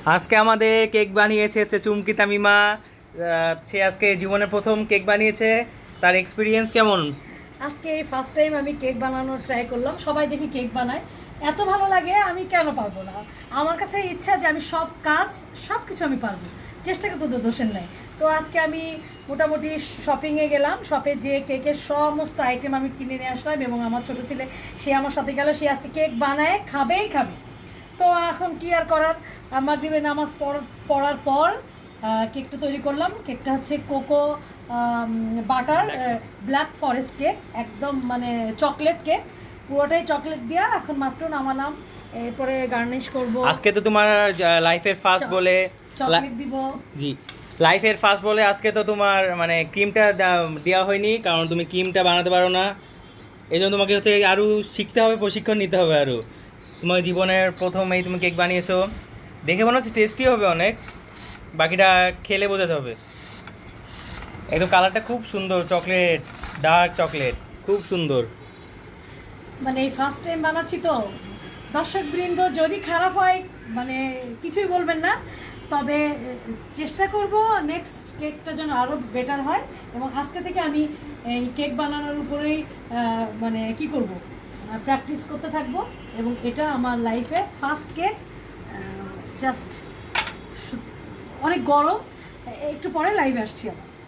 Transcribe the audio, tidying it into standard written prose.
আজকে আমাদের কেক বানিয়েছে হচ্ছে চুমকি তামিমা। সে আজকে জীবনের প্রথম কেক বানিয়েছে। তার এক্সপিরিয়েন্স কেমন? আজকে এই ফার্স্ট টাইম আমি কেক বানানোর ট্রাই করলাম। সবাই দেখি কেক বানায়, এত ভালো লাগে, আমি কেন পারবো না? আমার কাছে ইচ্ছা যে আমি সব কিছু আমি পারবো, চেষ্টা করতে তো দোষের নাই। তো আজকে আমি মোটামুটি শপিংয়ে গেলাম, শপে যে কেকের সমস্ত আইটেম আমি কিনে নিয়ে আসলাম এবং আমার ছোটো ছেলে সে আমার সাথে গেল, সে আজকে কেক বানায় খাবেই খাবে। তো এখন কি আর করার, মাগরিবের নামাজ পড়ার পর কেকটা তৈরি করলাম। কেকটা হচ্ছে cocoa butter black forest cake, একদম মানে চকলেট কেক, পুরোটাই চকলেট দিয়া এখন মাত্র নামালাম। এরপরে গার্নিশ করব। আজকে তো তোমার লাইফের ফার্স্ট বলে চকলেট দিব। জি, লাইফের ফার্স্ট বলে আজকে তো তোমার মানে ক্রিমটা দেওয়া হয়নি, কারণ তুমি ক্রিমটা বানাতে পারো না। এই জন্য তোমাকে হচ্ছে আরও শিখতে হবে, প্রশিক্ষণ নিতে হবে আরও। তোমার জীবনের প্রথমেই তুমি কেক বানিয়েছো, দেখে মনে হচ্ছে টেস্টি হবে অনেক, বাকিটা খেলে বোঝাতে হবে। একদম কালারটা খুব সুন্দর, চকলেট, ডার্ক চকলেট, খুব সুন্দর। মানে এই ফার্স্ট টাইম বানাচ্ছি তো, দর্শকবৃন্দ যদি খারাপ হয় মানে কিছুই বলবেন না, তবে চেষ্টা করব নেক্সট কেকটা যেন আরও বেটার হয়। এবং আজকে থেকে আমি এই কেক বানানোর উপরেই মানে কি করব, প্র্যাকটিস করতে থাকবো। এবং এটা আমার লাইফে ফার্স্ট কেক। জাস্ট অনেক গরম, একটু পরে লাইভে আসছি আবার।